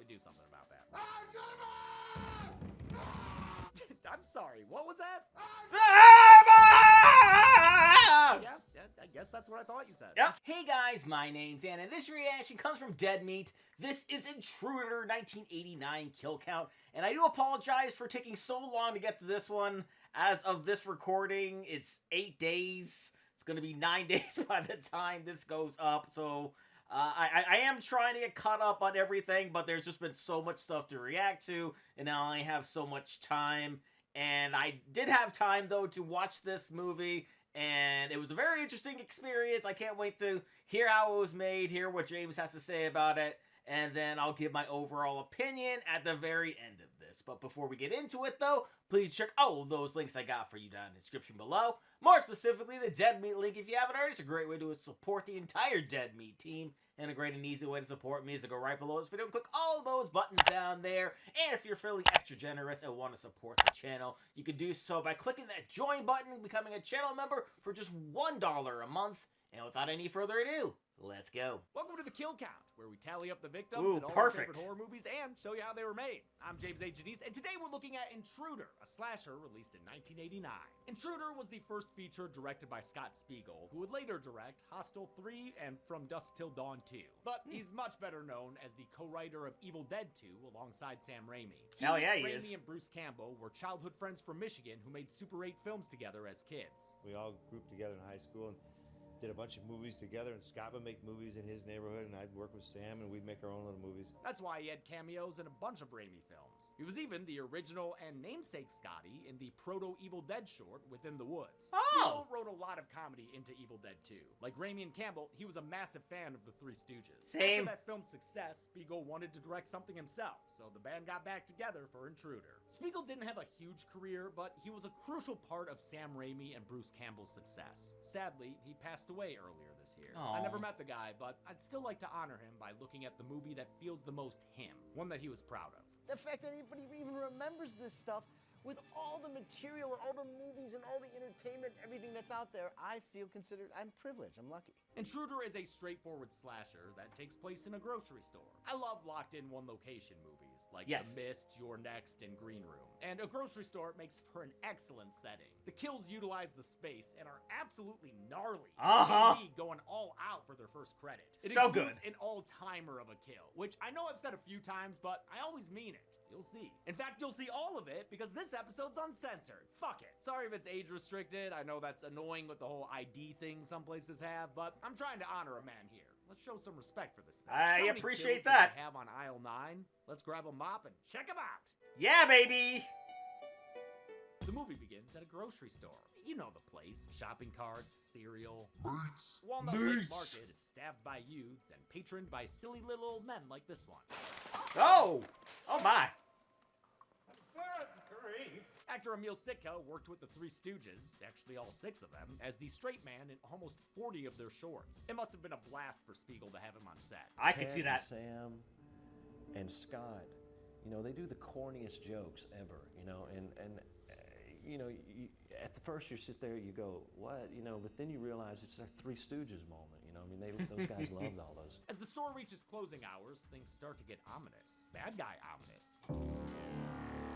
probably do something about that. I'm sorry, what was that? Yeah, I guess that's what I thought you said. Yep. Hey guys, my name's Dan, and this reaction comes from Dead Meat. This is Intruder 1989 kill count, and I do apologize for taking so long to get to this one. As of this recording, it's 8 days. It's going to be 9 days by the time this goes up, so I am trying to get caught up on everything, but there's just been so much stuff to react to, and now I have so much time. And I did have time, though, to watch this movie, and it was a very interesting experience. I can't wait to hear how it was made, hear what James has to say about it, and then I'll give my overall opinion at the very end of this. But before we get into it, though, please check all those links I got for you down in the description below. More specifically, the Dead Meat link, if you haven't already. It's a great way to support the entire Dead Meat team, and a great and easy way to support me is to go right below this video and click all those buttons down there. And if you're feeling extra generous and want to support the channel, you can do so by clicking that join button and becoming a channel member for just $1 a month. And without any further ado, let's go. Welcome to the Kill Count, where we tally up the victims Ooh, in all our perfect. favorite horror movies and show you how they were made. I'm James A. Janice, and today we're looking at Intruder, a slasher released in 1989. Intruder was the first feature directed by Scott Spiegel, who would later direct Hostel 3 and From Dusk Till Dawn 2. But he's much better known as the co-writer of Evil Dead 2 alongside Sam Raimi. Hell yeah, he Raimi is. and Bruce Campbell were childhood friends from Michigan who made Super 8 films together as kids. We all grouped together in high school and did a bunch of movies together, and Scott would make movies in his neighborhood, and I'd work with Sam, and we'd make our own little movies. That's why he had cameos in a bunch of Raimi films. He was even the original and namesake Scotty in the proto-Evil Dead short, Within the Woods. Oh! Spiegel wrote a lot of comedy into Evil Dead 2. Like Raimi and Campbell, he was a massive fan of the Three Stooges. Same. After that film's success, Spiegel wanted to direct something himself, so the band got back together for Intruder. Spiegel didn't have a huge career, but he was a crucial part of Sam Raimi and Bruce Campbell's success. Sadly, he passed away earlier this year. Aw. I never met the guy, but I'd still like to honor him by looking at the movie that feels the most him, one that he was proud of. The fact that anybody even remembers this stuff with all the material and all the movies and all the entertainment, everything that's out there, I'm privileged, I'm lucky. Intruder is a straightforward slasher that takes place in a grocery store. I love locked in one location movies, like Yes. The Mist, Your Next, and Green Room. And a grocery store makes for an excellent setting. The kills utilize the space and are absolutely gnarly. Uh-huh. AD going all out for their first credit. It So includes good. an all-timer of a kill, which I know I've said a few times, but I always mean it. You'll see. In fact, you'll see all of it because this episode's uncensored. Fuck it. Sorry if it's age restricted. I know that's annoying with the whole ID thing some places have, but I'm trying to honor a man here. Let's show some respect for this thing. I How many appreciate kills does that. he have on aisle 9? Let's grab a mop and check him out. Yeah, baby. The movie begins at a grocery store. You know the place. Shopping carts, cereal. Mates. Walnut Lake Mates. Market is staffed by youths and patroned by silly little old men like this one. Oh my. Actor Emil Sitka worked with the Three Stooges, actually all 6 of them, as the straight man in almost 40 of their shorts. It must have been a blast for Spiegel to have him on set. I could see Ted that. and Sam and Scott, you know, they do the corniest jokes ever, you know, and you know, at the first you sit there, you go, what, you know, but then you realize it's a Three Stooges moment, you know, I mean, those guys loved all those. As the store reaches closing hours, things start to get ominous. Bad guy ominous.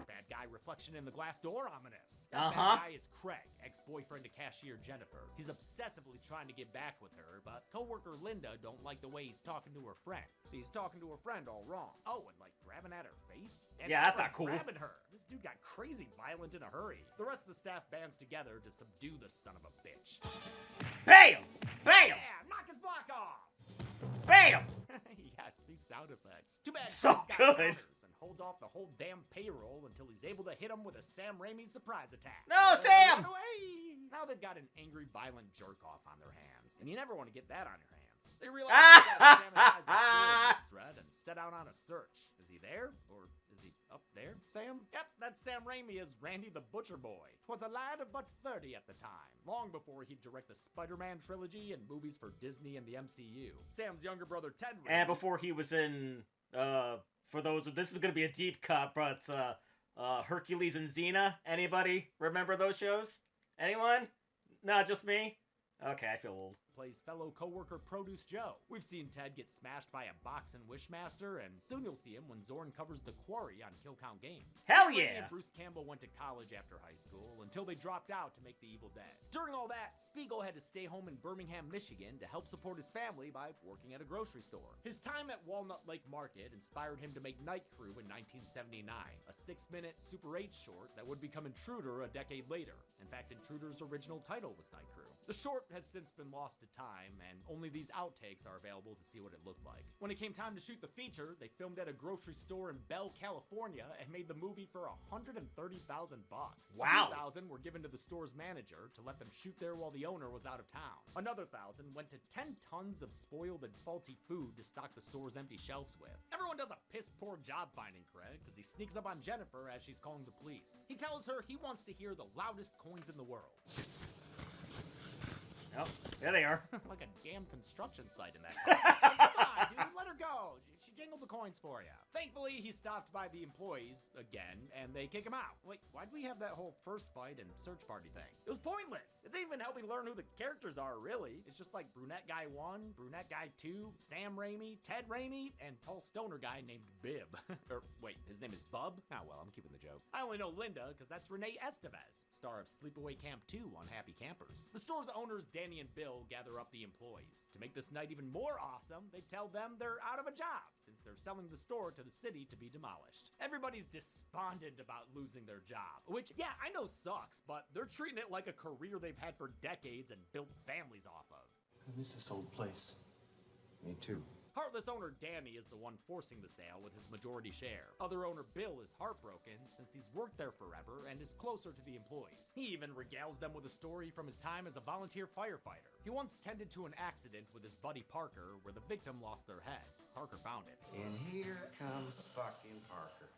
Bad guy reflection in the glass door ominous. That bad guy is Craig, ex-boyfriend to cashier Jennifer. He's obsessively trying to get back with her, but coworker Linda don't like the way he's talking to her friend. So he's talking to her friend all wrong. Oh, and like grabbing at her face? And Yeah, that's outright not cool. Grabbing her. This dude got crazy violent in a hurry. The rest of the staff bands together to subdue the son of a bitch. Bam! Bam! Yeah, knock his block off! Bam! Yes, these sound effects. Too bad So he's got good. counters and holds off the whole damn payroll until he's able to hit him with a Sam Raimi surprise attack. No, Sam! Run away! Now they've got an angry, violent jerk-off on their hands, and you never want to get that on your hands. They realize they gotta sanitize the store with this threat and set out on a search. Is he there? Or is he up there, Sam? Yep, that's Sam Raimi as Randy the Butcher Boy. 'Twas a lad of but 30 at the time, long before he'd direct the Spider-Man trilogy and movies for Disney and the MCU. Sam's younger brother Ted Raimi. And before he was in, for those of, this is gonna be a deep cut, but, Hercules and Xena. Anybody remember those shows? Anyone? No, just me? Okay, I feel old. plays fellow co-worker Produce Joe. We've seen Ted get smashed by a boxing Wishmaster, and soon you'll see him when Zorn covers the Quarry on Kill Count Games. Hell Ray yeah! and Bruce Campbell went to college after high school until they dropped out to make The Evil Dead. During all that, Spiegel had to stay home in Birmingham, Michigan to help support his family by working at a grocery store. His time at Walnut Lake Market inspired him to make Night Crew in 1979, a 6-minute Super 8 short that would become Intruder a decade later. In fact, Intruder's original title was Night Crew. The short has since been lost to time, and only these outtakes are available to see what it looked like. When it came time to shoot the feature, they filmed at a grocery store in Bell, California, and made the movie for $130,000. Wow. A few $1,000 were given to the store's manager to let them shoot there while the owner was out of town. Another $1,000 went to 10 tons of spoiled and faulty food to stock the store's empty shelves with. Everyone does a piss-poor job finding Craig, because he sneaks up on Jennifer as she's calling the police. He tells her he wants to hear the loudest coins in the world. Oh, there they are. Like a damn construction site in that car. Come on, dude, let her go. She jingled the coins for you. Thankfully, he's stopped by the employees again, and they kick him out. Wait, why'd we have that whole first fight and search party thing? It was pointless. It didn't even help me learn who the characters are, really. It's just like Brunette Guy 1, Brunette Guy 2, Sam Raimi, Ted Raimi, and tall stoner guy named Bib. Or, wait, his name is Bub? Oh, well, I'm keeping the joke. I only know Linda, because that's Renee Estevez, star of Sleepaway Camp 2 on Happy Campers. The store's owners, Danny and Bill, gather up the employees. To make this night even more awesome, they tell them they're out of a job, since they're selling the store to the city to be demolished. Everybody's despondent about losing their job, which, yeah, I know sucks, but they're treating it like a career they've had for decades and built families off of. I miss this old place. Me too. Heartless owner Danny is the one forcing the sale with his majority share. Other owner Bill is heartbroken since he's worked there forever and is closer to the employees. He even regales them with a story from his time as a volunteer firefighter. He once tended to an accident with his buddy Parker where the victim lost their head. Parker found it. And here comes fucking Parker.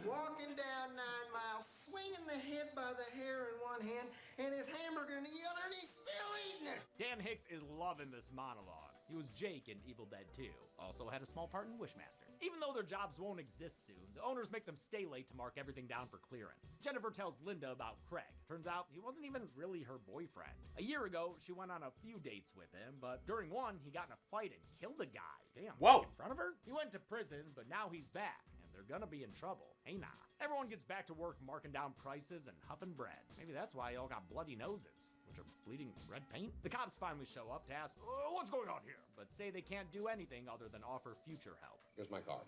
Walking down 9 miles, swinging the head by the hair in one hand and his hamburger in the other, and he's still eating it. Dan Hicks is loving this monologue. He was Jake in Evil Dead 2. Also had a small part in Wishmaster. Even though their jobs won't exist soon, the owners make them stay late to mark everything down for clearance. Jennifer tells Linda about Craig. Turns out he wasn't even really her boyfriend. A year ago, she went on a few dates with him, but during one, he got in a fight and killed a guy. Damn, Whoa. in front of her? He went to prison, but now he's back. They're gonna be in trouble. Hey nah. Everyone gets back to work marking down prices and huffing bread. Maybe that's why y'all got bloody noses, which are bleeding red paint. The cops finally show up to ask, what's going on here? But say they can't do anything other than offer future help. Here's my card.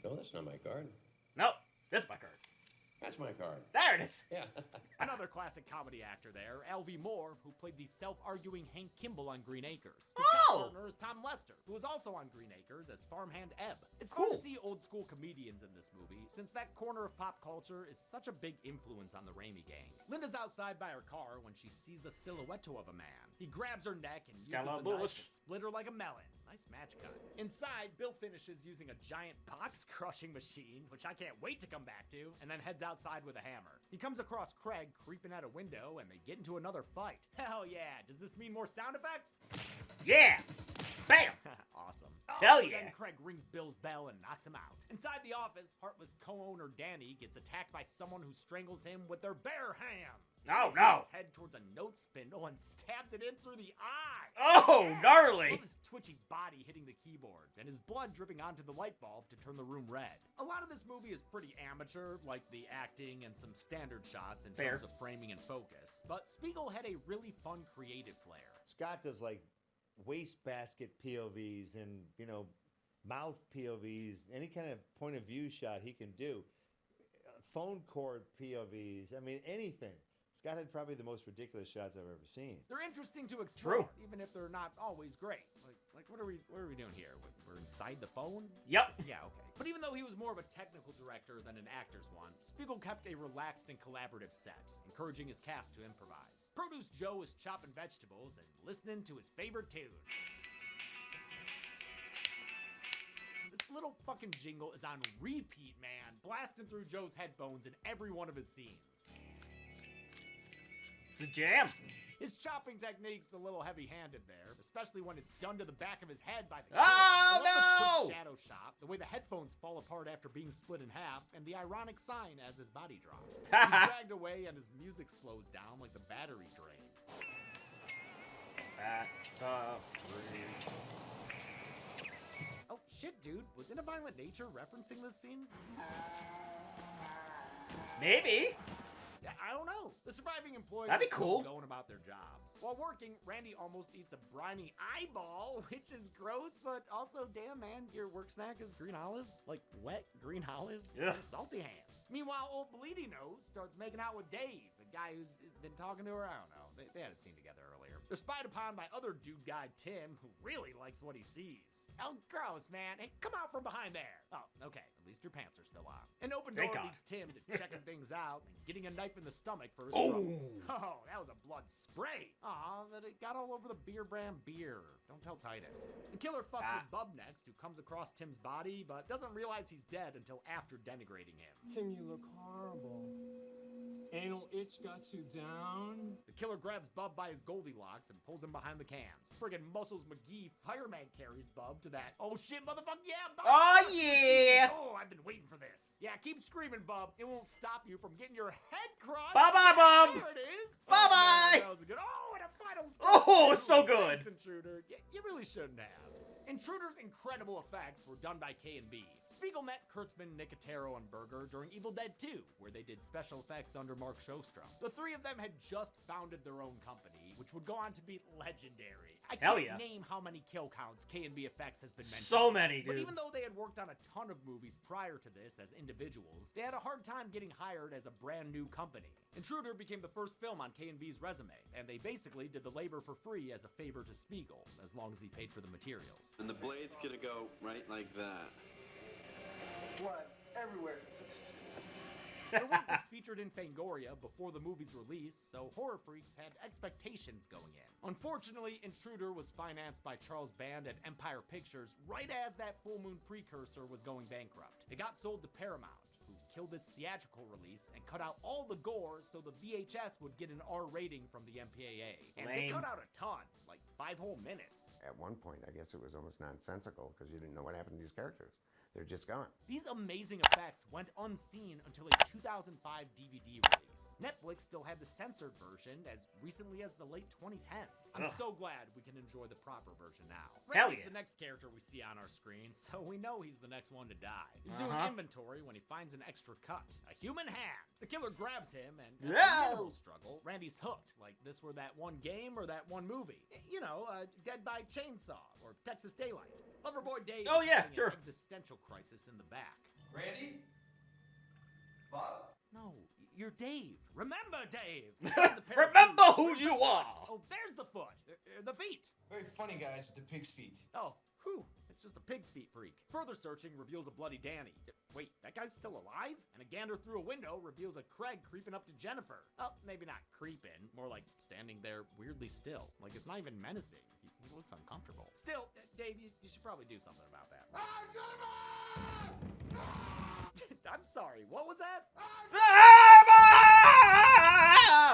No, that's not my card. Nope, this is my card. That's my card. There it is. Yeah. Another classic comedy actor there, L.V. Moore, who played the self-arguing Hank Kimball on Green Acres. His Oh! partner is Tom Lester, who was also on Green Acres as farmhand Ebb. It's fun to Cool. see old-school comedians in this movie, since that corner of pop culture is such a big influence on the Raimi gang. Linda's outside by her car when she sees a silhouette of a man. He grabs her neck and uses got a lot a of knife bullets. to split her like a melon. Nice match cut. Inside, Bill finishes using a giant box-crushing machine, which I can't wait to come back to, and then heads outside with a hammer. He comes across Craig creeping out a window, and they get into another fight. Hell yeah, does this mean more sound effects? Yeah. Bam. Awesome. Hell Then yeah. Craig rings Bill's bell and knocks him out. Inside the office, heartless co-owner Danny gets attacked by someone who strangles him with their bare hands. Oh, He no. pushes his head towards a note spindle and stabs it in through the eye. Oh, I gnarly. love his twitchy body hitting the keyboard, and his blood dripping onto the light bulb to turn the room red. A lot of this movie is pretty amateur, like the acting and some standard shots in Fair. terms of framing and focus, but Spiegel had a really fun creative flair. Scott does like wastebasket POVs and, you know, mouth POVs, any kind of point of view shot he can do. Phone cord POVs, I mean, anything. Scott had probably the most ridiculous shots I've ever seen. They're interesting to explore, True. even if they're not always great. Like what are we doing here? We're inside the phone? Yep. Yeah, okay. But even though he was more of a technical director than an actor's one, Spiegel kept a relaxed and collaborative set, encouraging his cast to improvise. Produce Joe is chopping vegetables and listening to his favorite tune. This little fucking jingle is on repeat, man, blasting through Joe's headphones in every one of his scenes. It's a jam. His chopping technique's a little heavy-handed there, especially when it's done to the back of his head by the Oh, I love the no! quick shadow shot, the way the headphones fall apart after being split in half, and the ironic sign as his body drops. He's dragged away and his music slows down like the battery drain. That's a Oh, shit, dude. Was In a Violent Nature referencing this scene? maybe. I don't know. The surviving employees That'd be are still cool. going about their jobs. While working, Randy almost eats a briny eyeball, which is gross, but also, damn, man, your work snack is green olives? Like, wet green olives? Ugh. Salty hands. Meanwhile, old Bleedy Nose starts making out with Dave, a guy who's been talking to her. I don't know. They had a scene together earlier. They're spied upon by other dude guy Tim, who really likes what he sees. Oh, gross, man. Hey, come out from behind there. Oh, okay. At least your pants are still on. An open door Thank God. leads Tim to checking things out and getting a knife in the stomach for his Oh. troubles. Oh, that was a blood spray. Aw, but it got all over the beer brand beer. Don't tell Titus. The killer fucks with Bub next, who comes across Tim's body, but doesn't realize he's dead until after denigrating him. Tim, you look horrible. Anal itch got you down? The killer grabs Bub by his Goldilocks and pulls him behind the cans. Friggin' Muscles McGee fireman carries Bub to that. Oh shit, motherfucker, yeah, Bub! Oh, yeah! Oh, I've been waiting for this. Yeah, keep screaming, Bub. It won't stop you from getting your head crushed. Bye-bye, Bub! There it is. Bye-bye! Oh, man, that was a good. Oh, and a final spell. Oh, it's so good. Thanks, Intruder. You really shouldn't have. Intruder's incredible effects were done by K&B. Spiegel met Kurtzman, Nicotero, and Berger during Evil Dead 2, where they did special effects under Mark Shostrom. The three of them had just founded their own company, which would go on to be legendary. I Hell can't yeah. name how many kill counts K&B Effects has been mentioned. So many, But dude. even though they had worked on a ton of movies prior to this as individuals, they had a hard time getting hired as a brand new company. Intruder became the first film on K&B's resume, and they basically did the labor for free as a favor to Spiegel, as long as he paid for the materials. And the blade's gonna go right like that. Blood everywhere. Their work was featured in Fangoria before the movie's release, so horror freaks had expectations going in. Unfortunately, Intruder was financed by Charles Band at Empire Pictures right as that Full Moon precursor was going bankrupt. It got sold to Paramount, who killed its theatrical release and cut out all the gore so the VHS would get an R rating from the MPAA. And they Lame. cut out a ton, like 5 whole minutes. At one point, I guess it was almost nonsensical because you didn't know what happened to these characters. They're just gone. These amazing effects went unseen until a 2005 DVD release. Netflix still had the censored version as recently as the late 2010s. I'm Ugh. so glad we can enjoy the proper version now. Hell Randy's yeah. the next character we see on our screen, so we know he's the next one to die. He's doing inventory when he finds an extra cut. A human hand. The killer grabs him and after a little struggle, Randy's hooked. Like this were that one game or that one movie. You know, Dead by Chainsaw or Texas Daylight. Loverboy Dave Oh, is yeah, having sure. an existential crisis in the back. Randy? Bob? No, you're Dave. Remember Dave. Remember who you are. Oh, there's the foot. The feet. Very funny guys with the pig's feet. Oh, whew. It's just a pig's feet freak. Further searching reveals a bloody Danny. Wait, that guy's still alive? And a gander through a window reveals a Craig creeping up to Jennifer. Oh, maybe not creeping, more like standing there weirdly still. Like it's not even menacing. He looks uncomfortable. Still, Dave, you should probably do something about that. I'm sorry, what was that?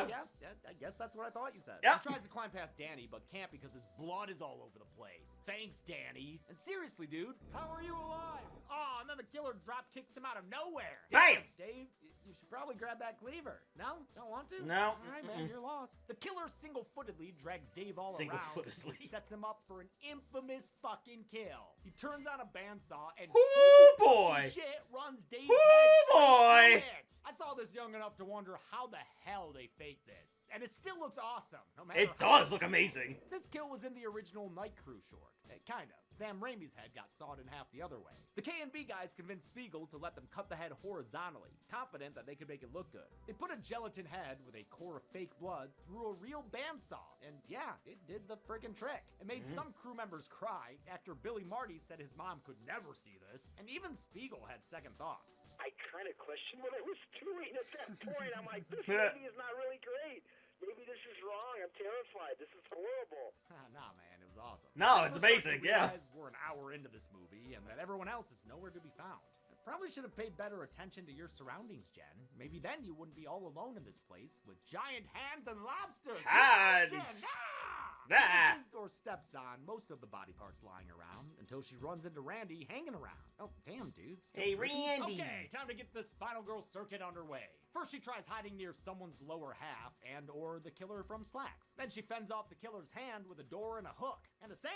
Yeah, I guess that's what I thought you said. Yep. He tries to climb past Danny, but can't because his blood is all over the place. Thanks, Danny. And seriously, dude, how are you alive? Oh, and then the killer drop kicks him out of nowhere. Bam! Dave, you should probably grab that cleaver. No? Don't want to? No. All right, man, you're lost. The killer single-footedly drags Dave all around Single-footedly. and sets him up for an infamous fucking kill. He turns on a bandsaw and Ooh, boy. shit runs Dave's Ooh, head straight boy. through it. I saw this young enough to wonder how the hell they faked this. And it still looks awesome, no matter It how does look amazing. This kill was in the original Night Crew short. Kind of. Sam Raimi's head got sawed in half the other way. The K&B guys convinced Spiegel to let them cut the head horizontally, confident that they could make it look good. They put a gelatin head with a core of fake blood through a real bandsaw, and yeah, it did the friggin' trick. It made some crew members cry. Actor Billy Marty said his mom could never see this, and even Spiegel had second thoughts. I kind of questioned what I was doing at that point. I'm like, this movie is not really great. Maybe this is wrong. I'm terrified. This is horrible. Nah, man, it was awesome. No, It it's was hard to amazing, yeah. realize we're an hour into this movie and that everyone else is nowhere to be found. I probably should have paid better attention to your surroundings, Jen. Maybe then you wouldn't be all alone in this place with giant hands and lobsters. Hands. Jen, ah! Ah. She or steps on most of the body parts lying around until she runs into Randy hanging around. Oh, damn, dude. Still Hey, trippy? Randy. Okay, time to get this final girl circuit underway. First, she tries hiding near someone's lower half and or the killer from Slacks. Then she fends off the killer's hand with a door and a hook. And a Sam.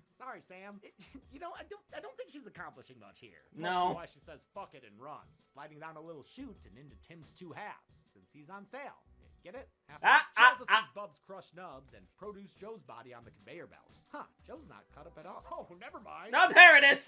Sorry, Sam. I don't think she's accomplishing much here. Must No. be why she says fuck it and runs, sliding down a little chute and into Tim's 2 halves, since he's on sale. Get it? She also sees Bub's crushed nubs and produce Joe's body on the conveyor belt. Huh, Joe's not cut up at all. Oh, never mind. Oh, there it is.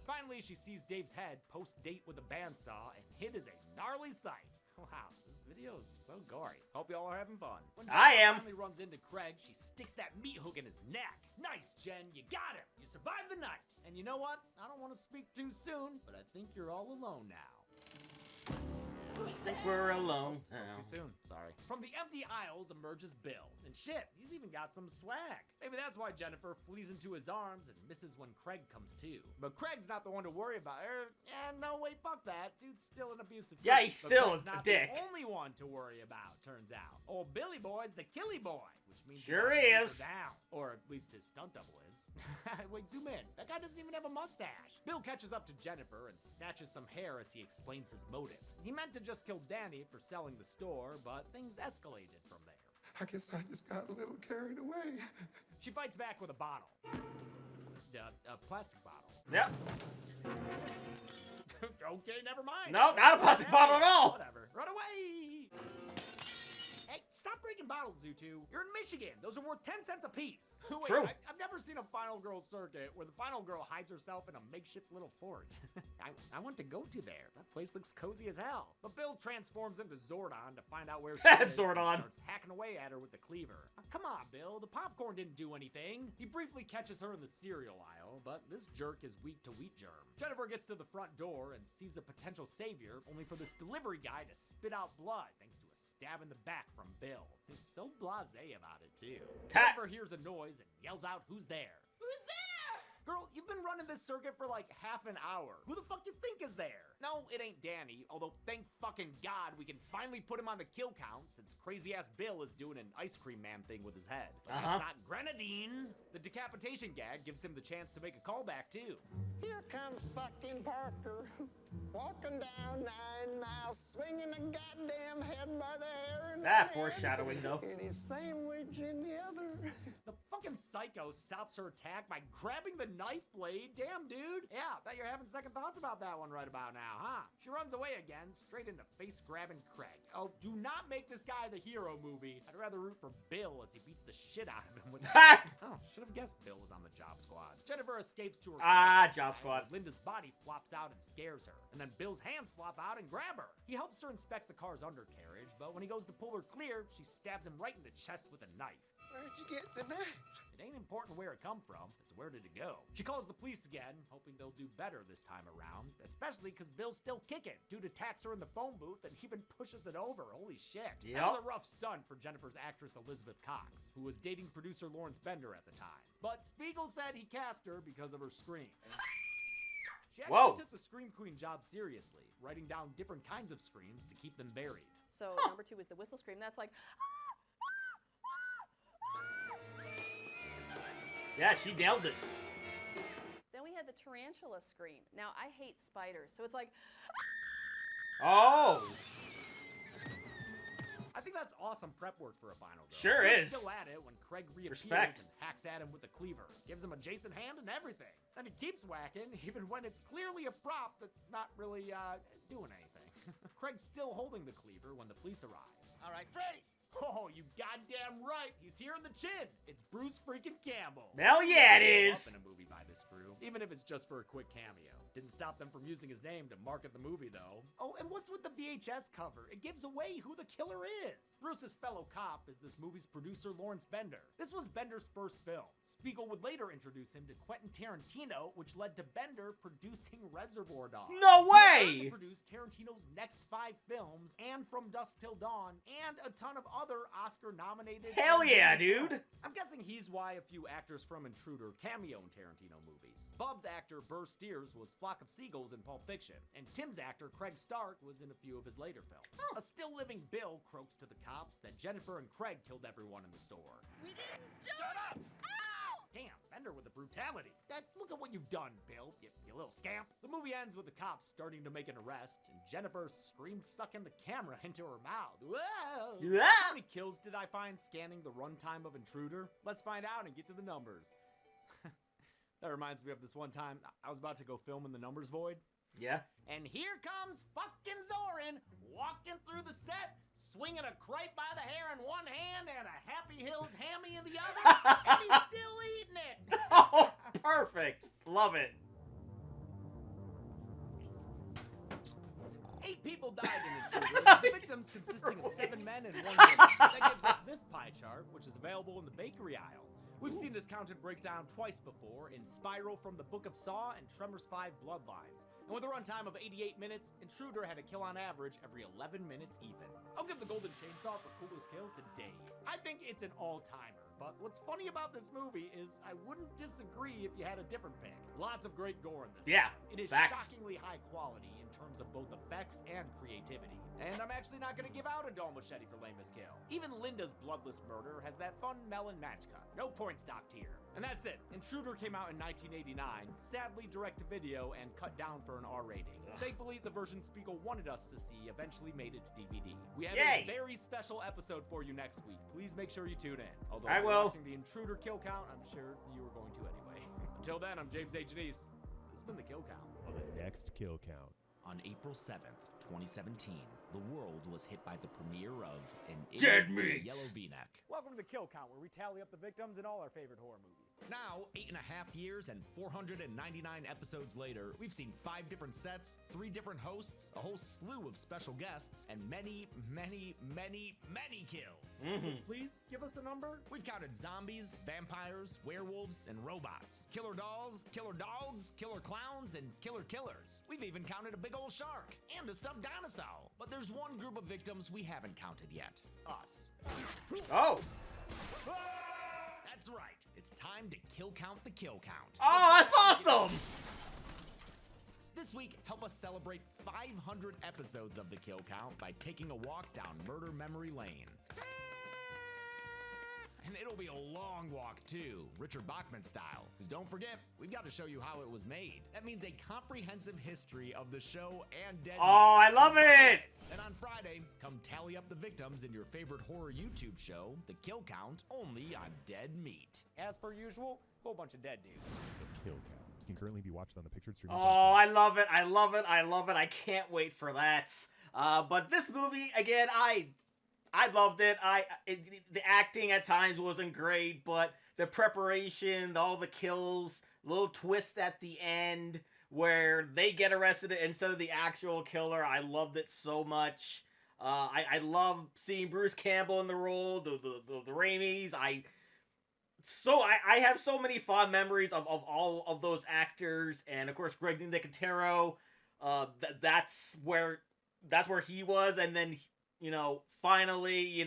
Finally, she sees Dave's head post-date with a bandsaw, and it is a gnarly sight. Wow, this video is so gory. Hope y'all are having fun. When I Jennifer am. finally runs into Craig, she sticks that meat hook in his neck. Nice, Jen, you got him. You survived the night. And you know what? I don't want to speak too soon, but I think you're all alone now. I think we're alone. Spoke too soon. Sorry. From the empty aisles emerges Bill. And shit, he's even got some swag. Maybe that's why Jennifer flees into his arms and misses when Craig comes to. But Craig's not the one to worry about her. No, wait, fuck that. Dude's still an abusive Yeah, freak. he's But still Craig's a not dick. the only one to worry about, turns out. Old Billy Boy's the killy boy, which means Sure he wants is. her down. Or at least his stunt double is. Wait, zoom in. That guy doesn't even have a mustache. Bill catches up to Jennifer and snatches some hair as he explains his motive. He meant to just kill Danny for selling the store, but things escalated from there. I guess I just got a little carried away. She fights back with a bottle. A plastic bottle. Yep. Okay, never mind. No, not a plastic bottle at all. Whatever. Run away. Hey, stop breaking bottles, you two. You're in Michigan. Those are worth 10 cents a piece. Wait, True. I've never seen a final girl circuit where the final girl hides herself in a makeshift little fort. I want to go to there. That place looks cozy as hell. But Bill transforms into Zordon to find out where she is Zordon. and starts hacking away at her with the cleaver. Come on, Bill. The popcorn didn't do anything. He briefly catches her in the cereal aisle, but this jerk is weak to wheat germ. Jennifer gets to the front door and sees a potential savior, only for this delivery guy to spit out blood thanks to a stab in the back from Bill. He's so blasé about it, too. Jennifer hears a noise and yells out, "Who's there?" Who's there? Girl, you've been running this circuit for like half an hour. Who the fuck you think is there? No, it ain't Danny, although thank fucking God we can finally put him on the kill count since crazy-ass Bill is doing an ice cream man thing with his head. But that's not Grenadine. The decapitation gag gives him the chance to make a callback, too. Here comes fucking Parker, walking down 9 miles, swinging a goddamn head by the hair in That one hand, foreshadowing, though. and his sandwich in the other. The fucking psycho stops her attack by grabbing the knife blade. Damn, dude. Yeah, bet you're having second thoughts about that one right about now, huh? She runs away again, straight into face-grabbing Craig. Oh, do not make this guy the hero movie. I'd rather root for Bill as he beats the shit out of him with Oh, should have guessed Bill was on the job squad. Jennifer escapes to her Job squad. Linda's body flops out and scares her, and then Bill's hands flop out and grab her. He helps her inspect the car's undercarriage, but when he goes to pull her clear, she stabs him right in the chest with a knife. Where'd you get the knife? It ain't important where it come from, it's where did it go. She calls the police again, hoping they'll do better this time around, especially because Bill's still kicking. Dude attacks her in the phone booth and even pushes it over. Holy shit. Yep. That was a rough stunt for Jennifer's actress Elizabeth Cox, who was dating producer Lawrence Bender at the time. But Spiegel said he cast her because of her scream. She actually took the Scream Queen job seriously, writing down different kinds of screams to keep them buried. So number 2 was the whistle scream. That's like, Yeah, she nailed it. then we had the tarantula scream. Now, I hate spiders, so it's like, Oh. I think that's awesome prep work for a final girl. Sure He's is. still at it when Craig reappears Respect. and hacks at him with a cleaver. Gives him a Jason hand and everything. Then he keeps whacking, even when it's clearly a prop that's not really, doing anything. Craig's still holding the cleaver when the police arrive. All right, freeze! Oh, you goddamn right. He's here in the chin. It's Bruce freaking Campbell. Hell yeah, it Show is. up in a movie by this crew, even if it's just for a quick cameo. Didn't stop them from using his name to market the movie, though. Oh, and what's with the VHS cover? It gives away who the killer is. Bruce's fellow cop is this movie's producer, Lawrence Bender. This was Bender's first film. Spiegel would later introduce him to Quentin Tarantino, which led to Bender producing Reservoir Dogs. No He went on way! to produce Tarantino's next 5 films, and From Dusk Till Dawn, and a ton of other Oscar-nominated... Hell and yeah, winning dude. films. I'm guessing he's why a few actors from Intruder cameo in Tarantino movies. Bub's actor Burr Steers was Flock of Seagulls in Pulp Fiction, and Tim's actor Craig Stark was in a few of his later films. A still-living Bill croaks to the cops that Jennifer and Craig killed everyone in the store. We didn't do it! Ow! Damn, Bender with the brutality. Look at what you've done, Bill, you little scamp. The movie ends with the cops starting to make an arrest, and Jennifer screams sucking the camera into her mouth. Whoa! Yeah. How many kills did I find scanning the runtime of Intruder? Let's find out and get to the numbers. That reminds me of this one time I was about to go film in the numbers void. Yeah. And here comes fucking Zorin walking through the set, swinging a crepe by the hair in one hand and a Happy Hills hammy in the other, and he's still eating it. Oh, perfect. Love it. 8 people died in Intruder, the victims consisting of 7 men and 1 woman. That gives us this pie chart, which is available in the bakery aisle. We've seen this counted breakdown twice before, in Spiral from the Book of Saw and Tremors 5 Bloodlines. And with a runtime of 88 minutes, Intruder had a kill on average every 11 minutes even. I'll give the Golden Chainsaw for coolest kill to Dave. I think it's an all-timer, but what's funny about this movie is I wouldn't disagree if you had a different pick. Lots of great gore in this. Yeah, It is facts. shockingly high quality in terms of both effects and creativity. And I'm actually not going to give out a dull machete for lamest kill. Even Linda's bloodless murder has that fun melon match cut. No points docked here. And that's it. Intruder came out in 1989, sadly direct to video and cut down for an R rating. Thankfully, the version Spiegel wanted us to see eventually made it to DVD. We have a very special episode for you next week. Please make sure you tune in. Although I if you're will. watching the Intruder kill count, I'm sure you were going to anyway. Until then, I'm James H. Denise. This has been the Kill Count. On the next Kill Count. On April 7th, 2017, the world was hit by the premiere of An Dead Idiot in a Meat. Yellow V-Neck. Welcome to the Kill Count, where we tally up the victims in all our favorite horror movies. Now, 8.5 years and 499 episodes later, we've seen 5 different sets, 3 different hosts, a whole slew of special guests, and many, many, many, many kills. Please give us a number. We've counted zombies, vampires, werewolves, and robots. Killer dolls, killer dogs, killer clowns, and killer killers. We've even counted a big old shark and a stuffed dinosaur. But there's one group of victims we haven't counted yet. Us. Oh. That's right. It's time to kill count the kill count. Oh, that's awesome. This week, help us celebrate 500 episodes of the Kill Count by taking a walk down Murder Memory Lane. And it'll be a long walk, too, Richard Bachman style. Because don't forget, we've got to show you how it was made. That means a comprehensive history of the show and Dead Oh, I love it. And on Friday, come tally up the victims in your favorite horror YouTube show, The Kill Count, only on Dead Meat. As per usual, a whole bunch of dead dudes. The Kill Count can currently be watched on the pictured streaming. Oh, I love it. I love it. I love it. I can't wait for that. But this movie, again, I loved it. The acting at times wasn't great, but the preparation, all the kills, little twist at the end where they get arrested instead of the actual killer. I loved it so much. I love seeing Bruce Campbell in the role, the Raimis. I have so many fond memories of all of those actors, and of course Greg Nicotero. That's where he was, and then finally,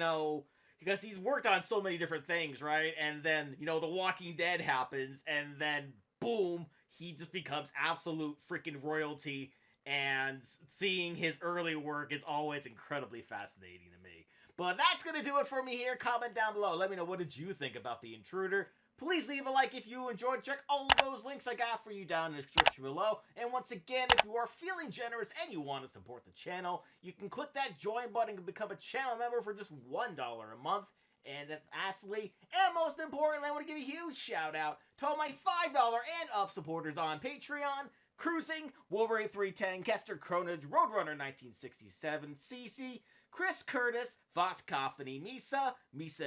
because he's worked on so many different things, right? And then The Walking Dead happens, and then boom, he just becomes absolute freaking royalty. And seeing his early work is always incredibly fascinating to me. But that's going to do it for me here. Comment down below. Let me know, what did you think about The Intruder? Please leave a like if you enjoyed. Check all of those links I got for you down in the description below. And once again, if you are feeling generous and you want to support the channel, you can click that join button and become a channel member for just $1 a month. And lastly, and most importantly, I want to give a huge shout out to all my $5 and up supporters on Patreon. Cruising, Wolverine 310, Kester Cronage, Roadrunner 1967, CC, Chris Curtis, Voss Coffany, Misa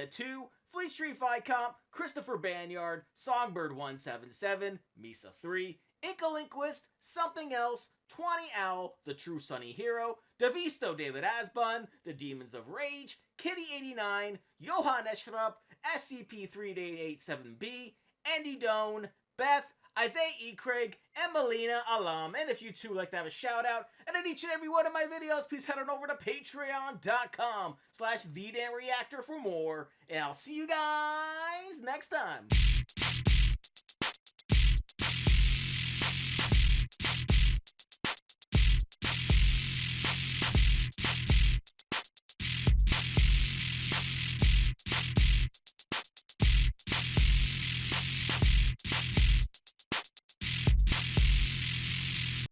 2, Fleet Street Vicomp, Christopher Banyard, Songbird 177, Misa 3, Inkalinquist, Something Else, 20 Owl, The True Sunny Hero, Davisto David Asbun, The Demons of Rage, Kitty 89, Johan Eschrup, SCP-3887B, Andy Doan, Beth, Isaiah E. Craig, and Melina Alam. And if you too would like to have a shout out and in each and every one of my videos, please head on over to patreon.com/TheDamnReactor for more. And I'll see you guys next time.